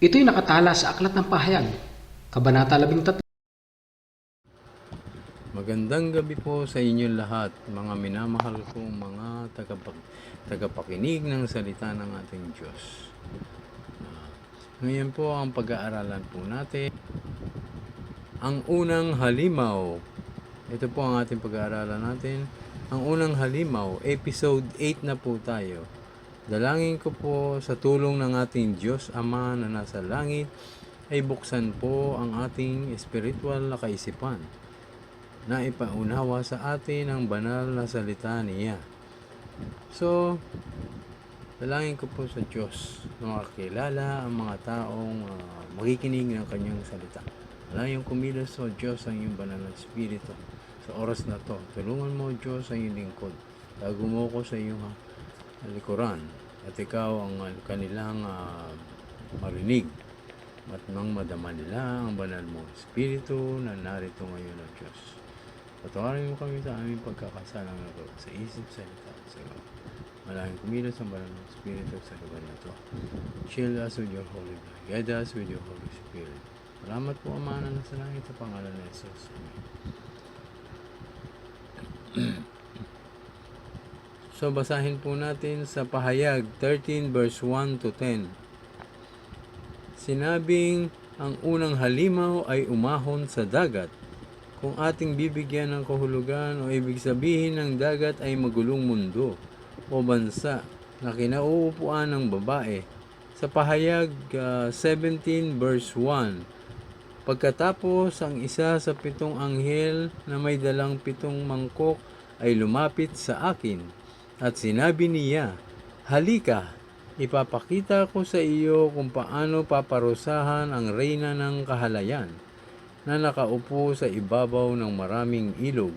Ito'y nakatala sa Aklat ng Pahayag, Kabanata 13. Magandang gabi po sa inyong lahat, mga minamahal kong mga tagapakinig ng salita ng ating Diyos. Ngayon po ang pag-aaralan po natin, ang unang halimaw. Ito po ang ating pag-aaralan natin. Ang unang halimaw, episode 8 na po tayo. Dalangin ko po sa tulong ng ating Diyos Ama na nasa langit, ay buksan po ang ating espiritual na kaisipan na ipaunawa sa atin ang banal na salita niya. So, dalangin ko po sa Diyos na makakilala ang mga taong makikinig ng kanyang salita. Dalangin kumilos o Diyos ang iyong banal na espiritu sa oras na to. Tulungan mo Diyos ang iyong lingkod. Tago mo ko sa iyong likuran at ikaw ang kanilang marinig at nang madama nila ang banal mo espiritu na narito ngayon o Diyos. Patawarin mo kami sa aming pagkakasalang na ito, sa isip, salita, at sa gawa. Malangin kumilos ang banal ng Espiritu sa lugar na ito. Shield us with your Holy God. Guide us with your Holy Spirit. Salamat po, Ama na nasa langit, sa pangalan ni Jesus. Amen. So, basahin po natin sa Pahayag 13 verse 1 to 10. Sinabing, ang unang halimaw ay umahon sa dagat. Kung ating bibigyan ng kahulugan o ibig sabihin ng dagat ay magulong mundo o bansa na kinauupuan ng babae. Sa Pahayag 17 verse 1, pagkatapos ang isa sa 7 anghel na may dalang 7 mangkok ay lumapit sa akin at sinabi niya, halika, ipapakita ko sa iyo kung paano paparusahan ang reyna ng kahalayan na nakaupo sa ibabaw ng maraming ilog.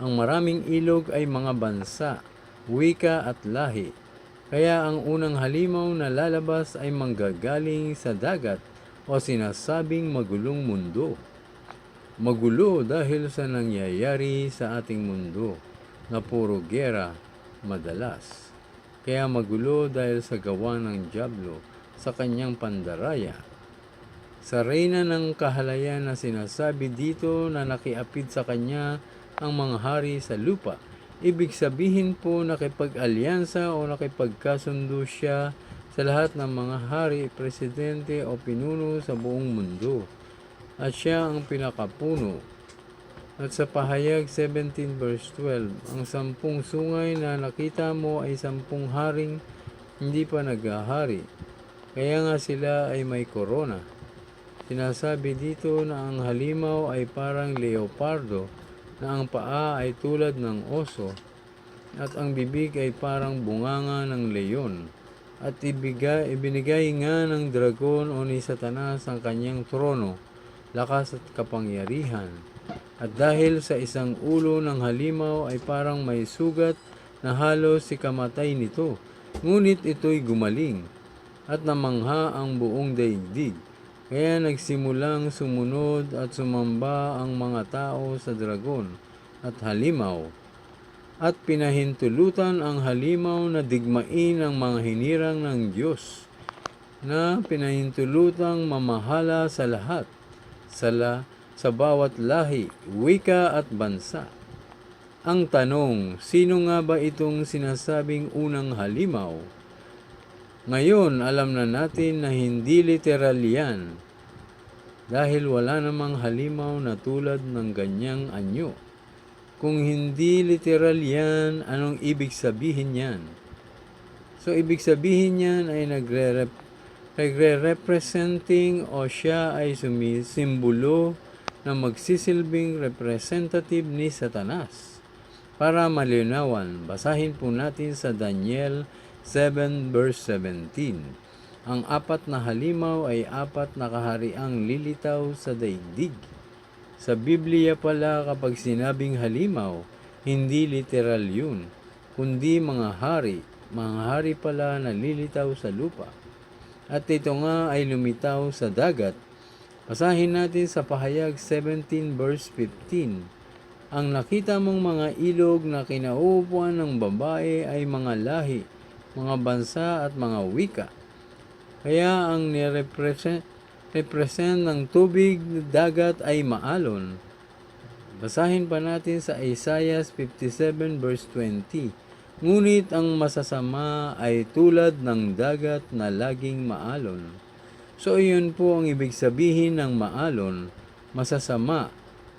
Ang maraming ilog ay mga bansa, wika at lahi. Kaya ang unang halimaw na lalabas ay manggagaling sa dagat o sinasabing magulong mundo. Magulo dahil sa nangyayari sa ating mundo na puro gera madalas. Kaya magulo dahil sa gawa ng dyablo sa kanyang pandaraya. Sa reyna ng kahalayan na sinasabi dito na nakiapid sa kanya ang mga hari sa lupa, ibig sabihin po nakipag-alyansa o nakipagkasundo siya sa lahat ng mga hari, presidente o pinuno sa buong mundo. At siya ang pinakapuno. At sa Pahayag 17 verse 12, ang 10 sungay na nakita mo ay 10 haring hindi pa naghahari. Kaya nga sila ay may korona. Sinasabi dito na ang halimaw ay parang leopardo, na ang paa ay tulad ng oso, at ang bibig ay parang bunganga ng leyon. At ibinigay nga ng dragon o ni Satanas ang kanyang trono, lakas at kapangyarihan. At dahil sa isang ulo ng halimaw ay parang may sugat na halos sikamatay nito, ngunit ito'y gumaling at namangha ang buong daigdig. Kaya nagsimulang sumunod at sumamba ang mga tao sa dragon at halimaw, at pinahintulutan ang halimaw na digmain ang mga hinirang ng Diyos, na pinahintulutang mamahala sa lahat, sa bawat lahi, wika at bansa. Ang tanong, sino nga ba itong sinasabing unang halimaw? Ngayon, alam na natin na hindi literal yan, dahil wala namang halimaw na tulad ng ganyang anyo. Kung hindi literal yan, anong ibig sabihin yan? So, ibig sabihin yan ay nagre-representing o siya ay sumisimbolo na magsisilbing representative ni Satanas. Para malinawan, basahin po natin sa Daniel 7 verse 17. Ang 4 na halimaw ay 4 na kahariang lilitaw sa daigdig. Sa Biblia pala kapag sinabing halimaw, hindi literal yun, kundi mga hari pala na lilitaw sa lupa. At ito nga ay lumitaw sa dagat. Basahin natin sa Pahayag 17 verse 15. Ang nakita mong mga ilog na kinauupuan ng babae ay mga lahi, mga bansa at mga wika. Kaya ang represent ng tubig dagat ay maalon. Basahin pa natin sa Isaiah 57 verse 20. Ngunit ang masasama ay tulad ng dagat na laging maalon. So iyon po ang ibig sabihin ng maalon, masasama.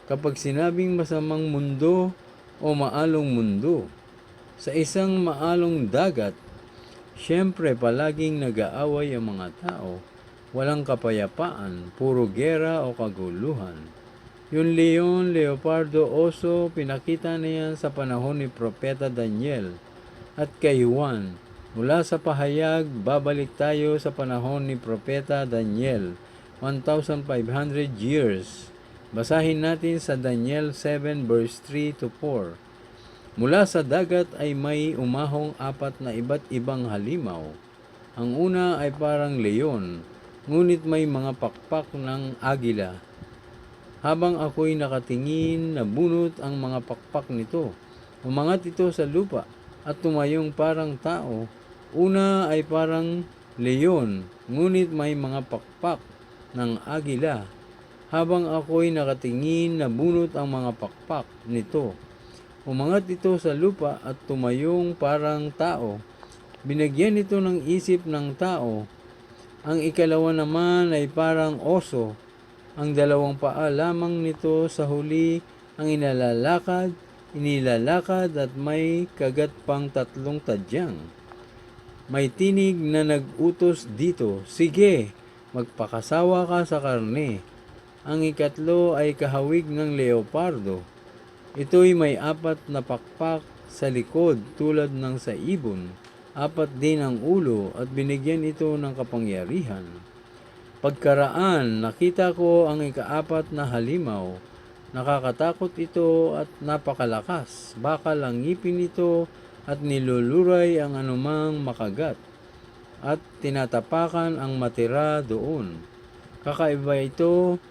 Kapag sinabing masamang mundo o maalong mundo, sa isang maalong dagat, siyempre palaging nag-aaway ang mga tao, walang kapayapaan, puro gera o kaguluhan. Yung leon, leopardo, oso, pinakita na yan sa panahon ni Propeta Daniel at kay Juan. Mula sa pahayag, babalik tayo sa panahon ni Propeta Daniel, 1,500 years. Basahin natin sa Daniel 7 verse 3 to 4. Mula sa dagat ay may umahong apat na iba't ibang halimaw. Ang una ay parang leon, ngunit may mga pakpak ng agila. Habang ako'y nakatingin, nabunot ang mga pakpak nito. Umangat ito sa lupa at tumayong parang tao. Una ay parang leon, ngunit may mga pakpak ng agila. Habang ako'y nakatingin, nabunot ang mga pakpak nito. Umangat ito sa lupa at tumayong parang tao. Binigyan ito ng isip ng tao. Ang ikalawa naman ay parang oso. Ang dalawang paa lamang nito sa huli ang inilalakad at may kagat pang 3 tadyang. May tinig na nag-utos dito, sige, magpakasawa ka sa karne. Ang ikatlo ay kahawig ng leopardo. Ito'y may 4 na pakpak sa likod tulad ng sa ibon, 4 din ang ulo at binigyan ito ng kapangyarihan. Pagkaraan, nakita ko ang ika-4 na halimaw. Nakakatakot ito at napakalakas. Bakal ang ngipin nito at niluluray ang anumang makagat. At tinatapakan ang matira doon. Kakaiba ito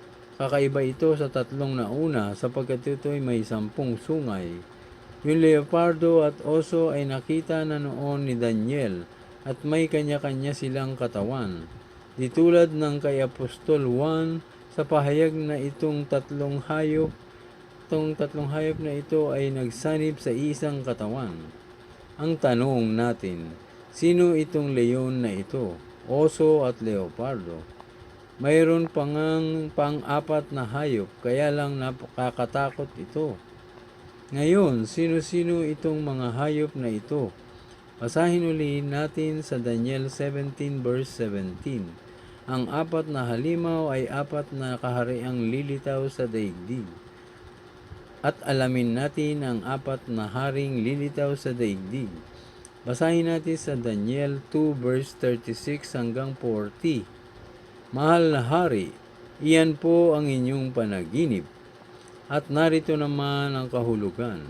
sa 3 nauna sapagkat ito'y may 10 sungay. Yung leopardo at oso ay nakita na noon ni Daniel at may kanya-kanya silang katawan. Di tulad ng kay Apostol Juan sa pahayag na itong tatlong hayop na ito ay nagsanib sa isang katawan. Ang tanong natin, sino itong leon na ito? Oso at leopardo. Mayroon pang-4 na hayop, kaya lang napakakatakot ito. Ngayon, sino-sino itong mga hayop na ito? Basahin ulit natin sa Daniel 17 verse 17. Ang 4 na halimaw ay 4 na kahariang lilitaw sa daigdig. At alamin natin ang 4 na haring lilitaw sa daigdig. Basahin natin sa Daniel 2 verse 36 hanggang 40. Mahal na hari, iyan po ang inyong panaginip. At narito naman ang kahulugan.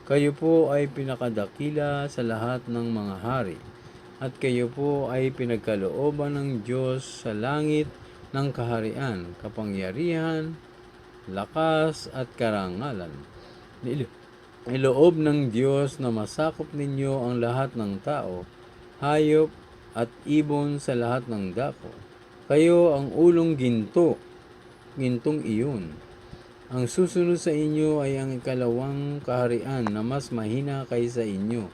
Kayo po ay pinakadakila sa lahat ng mga hari. At kayo po ay pinagkalooban ng Diyos sa langit ng kaharian, kapangyarihan, lakas at karangalan. Niloob ng Diyos na masakop ninyo ang lahat ng tao, hayop at ibon sa lahat ng dako. Kayo ang ulong gintong iyon. Ang susunod sa inyo ay ang ikalawang kaharian na mas mahina kaysa inyo.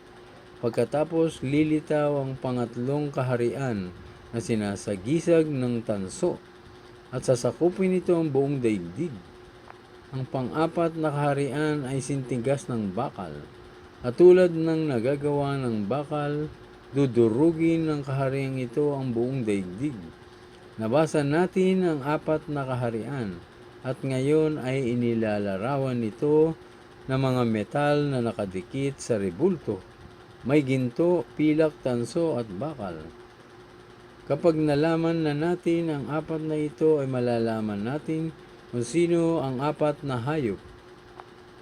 Pagkatapos lilitaw ang pangatlong kaharian na sinasagisag ng tanso at sasakupin nito ang buong daigdig. Ang pang-4 na kaharian ay sintigas ng bakal. At tulad ng nagagawa ng bakal, dudurugin ng kahariang ito ang buong daigdig. Nabasa natin ang 4 na kaharian at ngayon ay inilalarawan nito ng mga metal na nakadikit sa rebulto. May ginto, pilak, tanso at bakal. Kapag nalaman na natin ang 4 na ito ay malalaman natin kung sino ang 4 na hayop.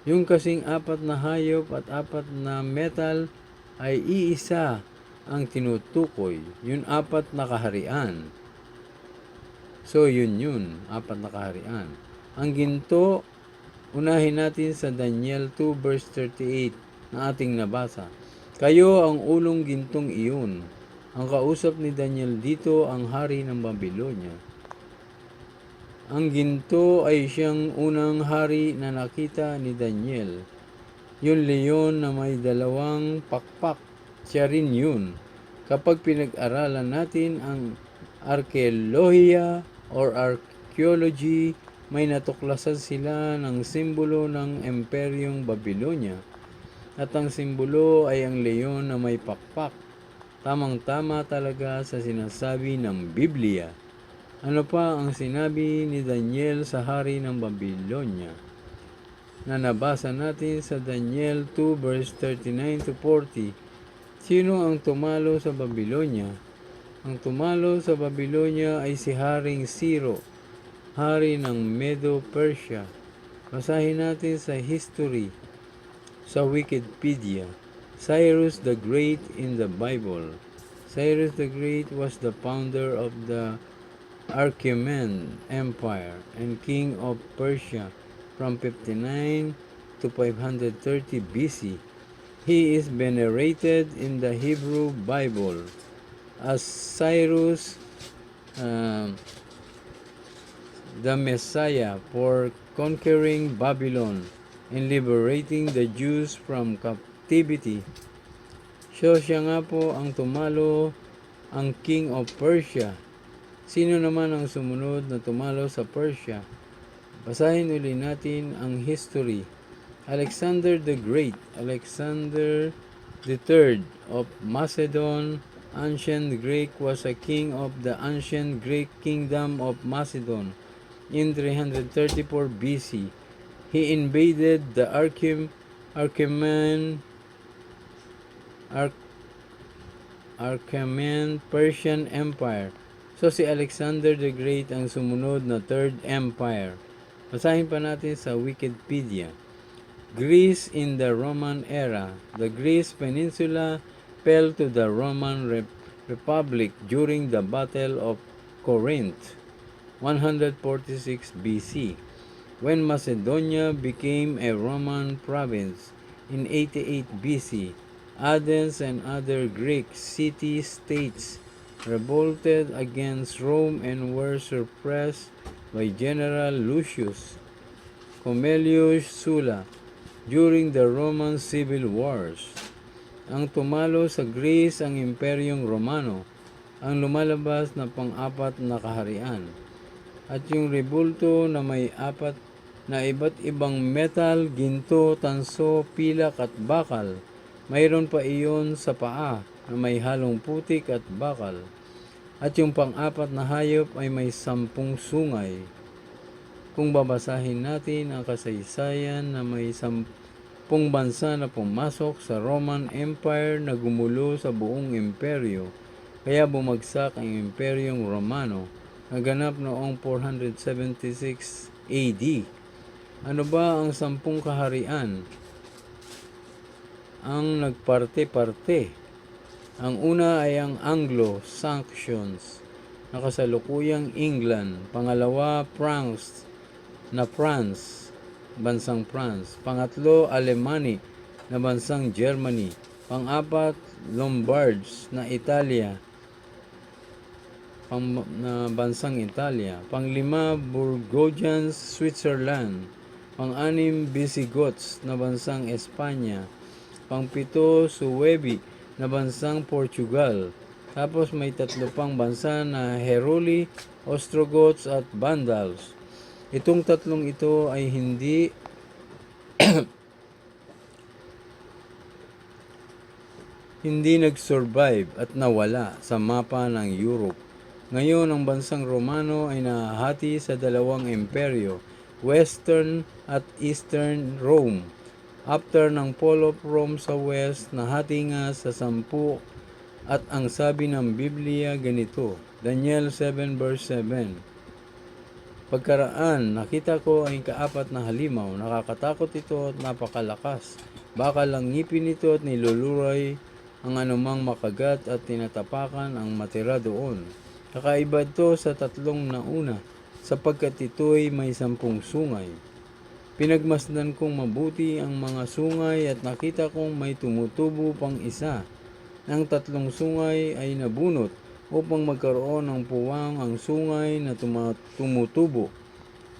Yung kasing 4 na hayop at 4 na metal ay iisa ang tinutukoy, yung 4 na kaharian. So yun, 4 na kaharian. Ang ginto, unahin natin sa Daniel 2 verse 38 na ating nabasa. Kayo ang ulong gintong iyon. Ang kausap ni Daniel dito ang hari ng Babylonia. Ang ginto ay siyang unang hari na nakita ni Daniel. Yung leon na may dalawang pakpak, siya rin yun. Kapag pinag-aralan natin ang arkeolohiya or archaeology, may natuklasan sila ng simbolo ng Imperyong Babylonia. At ang simbolo ay ang leon na may pakpak. Tamang-tama talaga sa sinasabi ng Biblia. Ano pa ang sinabi ni Daniel sa hari ng Babylonia? Na nabasa natin sa Daniel 2 verse 39 to 40. Sino ang tumalo sa Babylonia? Ang tumalo sa Babylonia ay si Haring Ciro, hari ng Medo-Persia. Basahin natin sa history, sa Wikipedia. Cyrus the Great in the Bible. Cyrus the Great was the founder of the Achaemenid Empire and king of Persia from 59 to 530 BC. He is venerated in the Hebrew Bible as Cyrus the Messiah for conquering Babylon and liberating the Jews from captivity. So siya nga po ang tumalo, ang king of Persia. Sino naman ang sumunod na tumalo sa Persia? Basahin uli natin ang history. Alexander the Great, Alexander III of Macedon, ancient Greek, was a king of the ancient Greek kingdom of Macedon in 334 BC. He invaded the Achaemenid Persian Empire. So si Alexander the Great ang sumunod na Third Empire. Basahin pa natin sa Wikipedia. Greece in the Roman era. The Greece Peninsula fell to the Roman Republic during the Battle of Corinth, 146 BC, when Macedonia became a Roman province. In 88 BC, Athens and other Greek city-states revolted against Rome and were suppressed by General Lucius Cornelius Sulla during the Roman Civil Wars. Ang tumalo sa Greece ang Imperyong Romano, ang lumalabas na pang-apat na kaharian. At yung rebulto na may apat na iba't ibang metal, ginto, tanso, pilak at bakal. Mayroon pa iyon sa paa na may halong putik at bakal. At yung pang-apat na hayop ay may 10 sungay. Kung babasahin natin ang kasaysayan na may 10 bansa na pumasok sa Roman Empire na gumulo sa buong imperyo, kaya bumagsak ang Imperyong Romano, naganap noong 476 AD. Ano ba ang 10 kaharian? Ang nagparte-parte. Ang una ay ang Anglo-Saxons na kasalukuyang England. Pangalawa, bansang France. Pangatlo, Alemani na bansang Germany. Pang-apat, Lombards na Italia, na bansang Italia. Panglima, Burgundians, Switzerland. Pang-anim, Visigoths na bansang Espanya. Pang-pito, Suebi na bansang Portugal. Tapos may 3 pang bansa na Heruli, Ostrogoths at Vandals. Itong 3 ito ay hindi nag-survive at nawala sa mapa ng Europe. Ngayon, ang bansang Romano ay nahahati sa 2 imperyo, Western at Eastern Rome. After ng fall of Rome sa West, nahati nga sa 10 at ang sabi ng Biblia ganito, Daniel 7 verse 7. Pagkaraan, nakita ko ang kaapat na halimaw, nakakatakot ito at napakalakas. Bakal ang ngipin nito at niluluray ang anumang makagat at tinatapakan ang matira doon. Kakaiba ito sa 3 nauna, sapagkat ito'y may 10 sungay. Pinagmasdan kong mabuti ang mga sungay at nakita kong may tumutubo pang isa. ng 3 sungay ay nabunot upang magkaroon ng puwang ang sungay na tumutubo.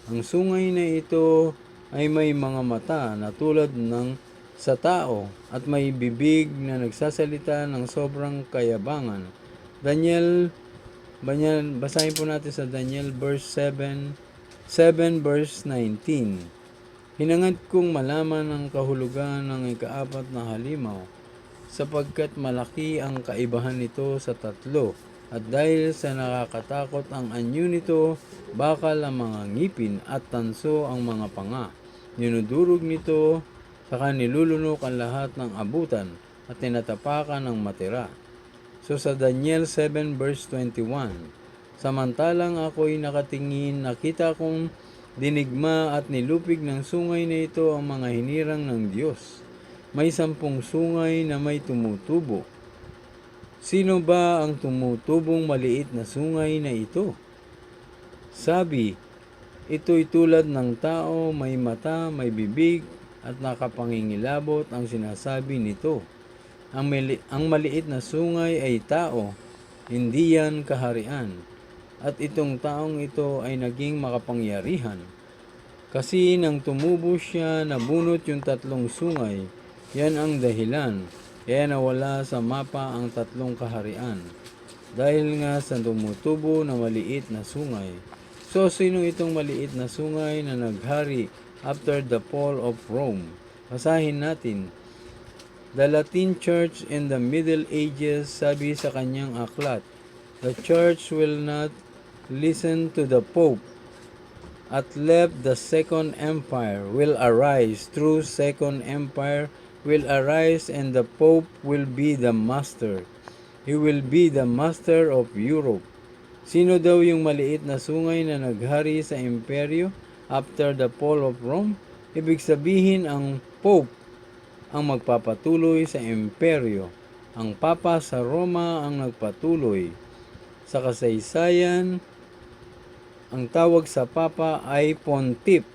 Ang sungay na ito ay may mga mata na tulad ng sa tao at may bibig na nagsasalita ng sobrang kayabangan. Basahin po natin sa Daniel verse 7 verse 19. Hinangad kong malaman ang kahulugan ng ikaapat na halimaw, sapagkat malaki ang kaibahan nito sa 3, at dahil sa nakakatakot ang anyo nito, bakal ang mga ngipin at tanso ang mga panga. Ninudurog nito, saka nilulunok ang lahat ng abutan at tinatapakan ng matira. So sa Daniel 7 verse 21, samantalang ako'y nakatingin, nakita kong dinigma at nilupig ng sungay na ito ang mga hinirang ng Diyos. May 10 sungay na may tumutubo. Sino ba ang tumutubong maliit na sungay na ito? Sabi, ito'y tulad ng tao, may mata, may bibig, at nakapangingilabot ang sinasabi nito. Ang maliit na sungay ay tao, hindi yan kaharian. At itong taong ito ay naging makapangyarihan. Kasi nang tumubo siya, nabunot yung 3 sungay. Yan ang dahilan. Kaya nawala sa mapa ang 3 kaharian. Dahil nga sa tumutubo na maliit na sungay. So, sino itong maliit na sungay na naghari after the fall of Rome? Basahin natin. The Latin Church in the Middle Ages sabi sa kanyang aklat, the Church will not listen to the Pope. At left the Second Empire will arise. True Second Empire will arise, and the Pope will be the master. He will be the master of Europe. Sino daw yung maliit na sungay na naghari sa imperyo after the fall of Rome? Ibig sabihin ang Pope ang magpapatuloy sa imperyo. Ang Papa sa Roma ang nagpatuloy. Sa kasaysayan, ang tawag sa Papa ay Pontiff,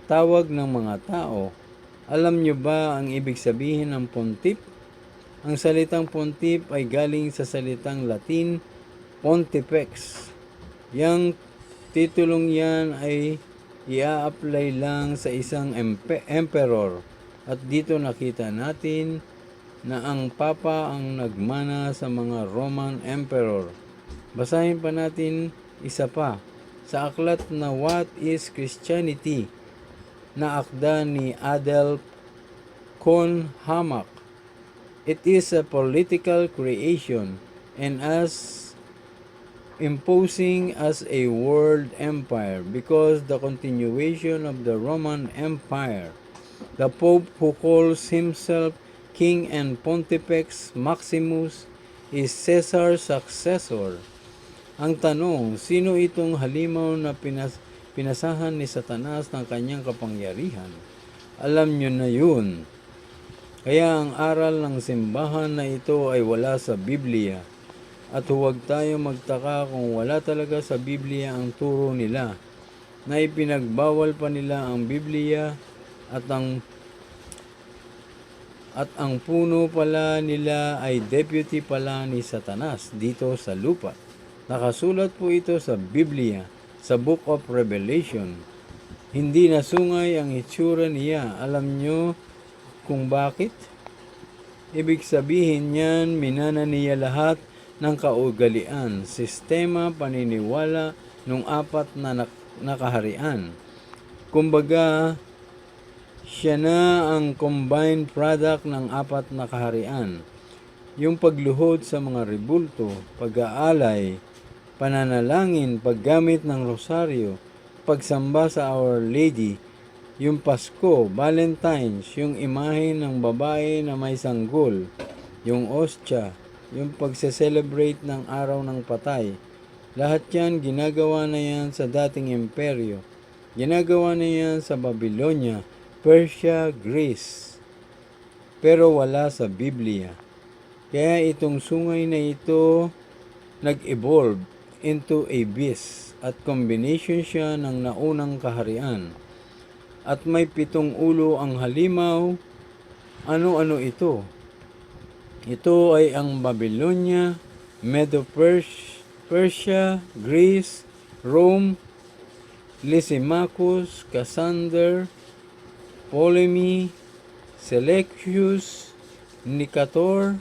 tawag ng mga tao. Alam nyo ba ang ibig sabihin ng Pontiff? Ang salitang Pontiff ay galing sa salitang Latin Pontifex. Yang titulong yan ay ia-apply lang sa isang emperor. At dito nakita natin na ang Papa ang nagmana sa mga Roman Emperor. Basahin pa natin isa pa. Sa aklat na What is Christianity? Na akda ni Adel Kohn Hammack. It is a political creation and as imposing as a world empire because the continuation of the Roman Empire. The Pope who calls himself King and Pontifex Maximus is Caesar's successor. Ang tanong, sino itong halimaw na pinasahan ni Satanas ng kanyang kapangyarihan? Alam nyo na yun. Kaya ang aral ng simbahan na ito ay wala sa Biblia. At huwag tayo magtaka kung wala talaga sa Biblia ang turo nila, na ipinagbawal pa nila ang Biblia at ang puno pala nila ay deputy pala ni Satanas dito sa lupa. Nakasulat po ito sa Biblia, sa Book of Revelation. Hindi na sungay ang itsura niya. Alam nyo kung bakit? Ibig sabihin niyan, minana niya lahat ng kaugalian, sistema, paniniwala nung 4 na kaharian. Kumbaga, siya na ang combined product ng 4 na kaharian. Yung pagluhod sa mga rebulto, pag-aalay, pananalangin, paggamit ng rosaryo, pagsamba sa Our Lady, yung Pasko, Valentine's, yung imahe ng babae na may sanggol, yung ostya, yung pagse-celebrate ng araw ng patay. Lahat yan, ginagawa na yan sa dating imperyo. Ginagawa na yan sa Babylonia, Persia, Greece. Pero wala sa Biblia. Kaya itong sungay na ito nag-evolve into a beast at combination siya ng naunang kaharian. At may 7 ulo ang halimaw. Ano-ano ito? Ito ay ang Babylonia, Medo-Persia, Greece, Rome, Lysimachus, Cassander, Ptolemy, Seleucus, Nicator.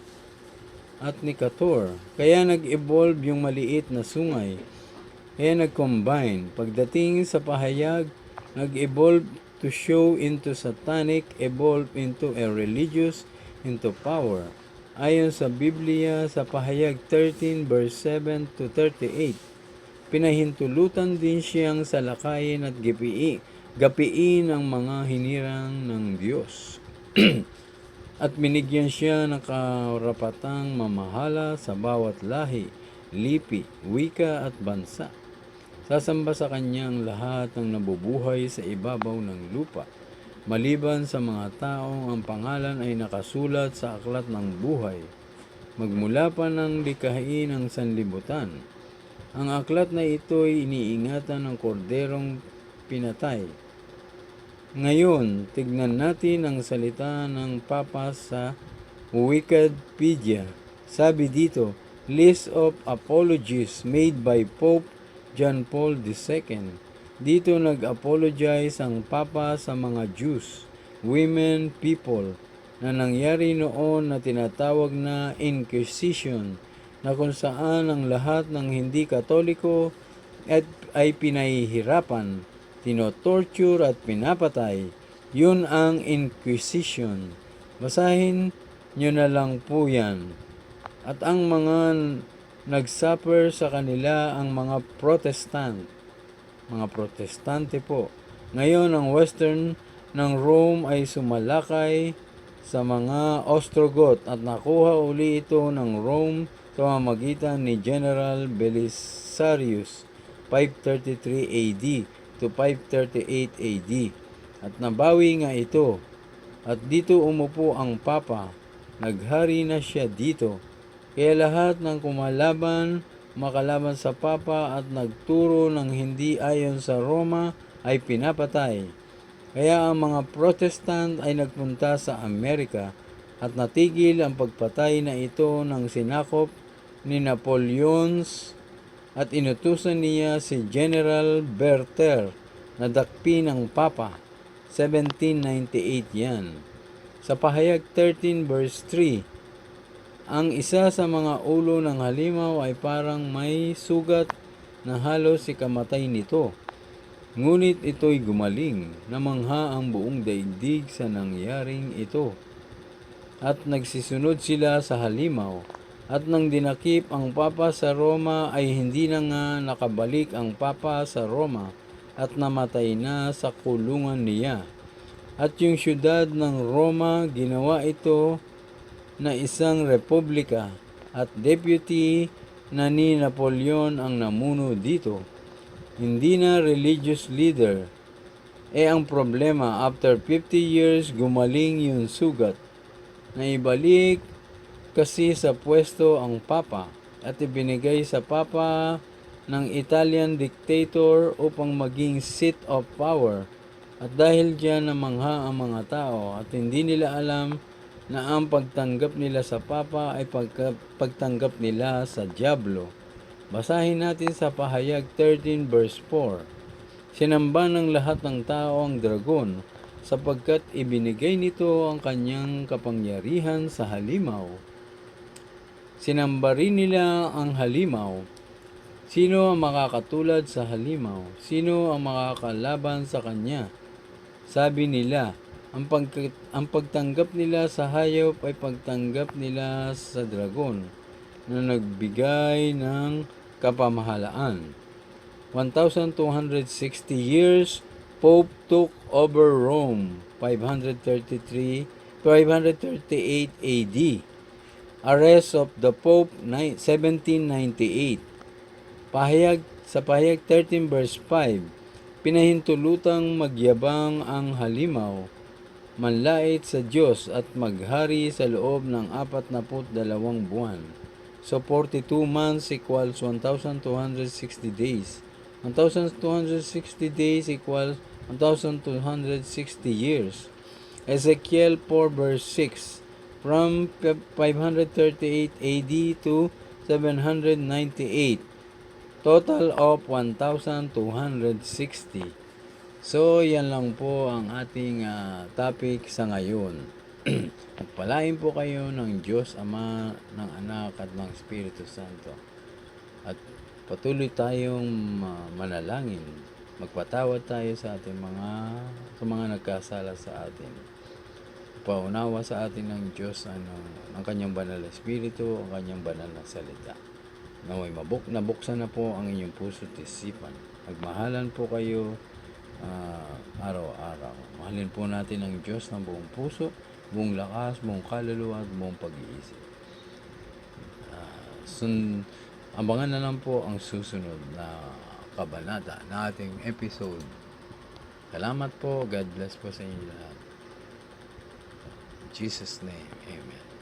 Kaya nag-evolve yung maliit na sungay. Kaya nag-combine. Pagdating sa pahayag, nag-evolve to show into satanic, evolve into a religious, into power. Ayon sa Biblia, sa pahayag 13 verse 7 to 38, pinahintulutan din siyang salakayin at gapiin ang mga hinirang ng Diyos. At binigyan siya ng karapatang mamahala sa bawat lahi, lipi, wika at bansa. Sasamba sa kanya ang lahat ng nabubuhay sa ibabaw ng lupa, maliban sa mga taong ang pangalan ay nakasulat sa aklat ng buhay, magmula pa ng likhain ng sanlibutan. Ang aklat na ito ay iniingatan ng korderong pinatay. Ngayon, tignan natin ang salita ng Papa sa Wikipedia. Sabi dito, List of apologies made by Pope John Paul II. Dito nag-apologize ang Papa sa mga Jews, women, people, na nangyari noon na tinatawag na Inquisition, na kung saan ang lahat ng hindi Katoliko ay pinahihirapan, tinotorture at pinapatay. Yun ang Inquisition. Basahin nyo na lang po yan. At ang mga nagsuffer sa kanila ang mga protestante po. Ngayon ang western ng Rome ay sumalakay sa mga Ostrogoth at nakuha uli ito ng Rome sa pamamagitan ni General Belisarius 533 AD to 538 AD. At nabawi nga ito. At dito umupo ang Papa. Naghari na siya dito. Kaya lahat ng makalaban sa Papa at nagturo ng hindi ayon sa Roma ay pinapatay. Kaya ang mga Protestant ay nagpunta sa Amerika at natigil ang pagpatay na ito ng sinakop ni Napoleon at inutusan niya si General Berthier na dakpin ng Papa. 1798 yan. Sa pahayag 13 verse 3, ang isa sa mga ulo ng halimaw ay parang may sugat na halos ikamatay nito. Ngunit ito'y gumaling, namangha ang buong daigdig sa nangyaring ito. At nagsisunod sila sa halimaw. At nang dinakip ang Papa sa Roma ay hindi na nga nakabalik ang Papa sa Roma at namatay na sa kulungan niya. At yung syudad ng Roma ginawa ito na isang republika at deputy na ni Napoleon ang namuno dito. Hindi na religious leader. Ang problema, after 50 years gumaling yung sugat. Naibalik kasi sa pwesto ang Papa at ibinigay sa Papa ng Italian dictator upang maging seat of power. At dahil diyan namangha ang mga tao at hindi nila alam na ang pagtanggap nila sa Papa ay pagtanggap nila sa Diablo. Basahin natin sa pahayag 13 verse 4. Sinamba ng lahat ng tao ang dragon sapagkat ibinigay nito ang kanyang kapangyarihan sa halimaw. Sinamba rin nila ang halimaw. Sino ang makakatulad sa halimaw? Sino ang makakalaban sa kanya? Sabi nila, ang pagtanggap nila sa hayop ay pagtanggap nila sa dragon na nagbigay ng kapamahalaan. 1,260 years, Pope took over Rome, 538 AD. Arrest of the Pope, 1798. Sa pahayag 13 verse 5, pinahintulutang magyabang ang halimaw, manlait sa Diyos at maghari sa loob ng 42 buwan. So 42 months equals 1,260 days. 1,260 days equals 1,260 years. Ezekiel 4 verse 6, from 538 AD to 798. Total of 1,260. So, yan lang po ang ating topic sa ngayon. Pagpalain po kayo ng Diyos Ama, ng Anak at ng Espiritu Santo. At patuloy tayong manalangin. Magpatawad tayo sa mga nagkasala sa atin. Paunawa sa atin ng Diyos ang kanyang banal na Espiritu, ang kanyang banal na salita. Naway nabuksan na po ang inyong puso at isipan. Magmahalan po kayo araw-araw. Mahalin po natin ang Diyos ng buong puso, buong lakas, buong kaluluwa at buong pag-iisip. Abangan na lang po ang susunod na kabanata na ating episode. Salamat po. God bless po sa inyo lahat. In Jesus' name, Amen.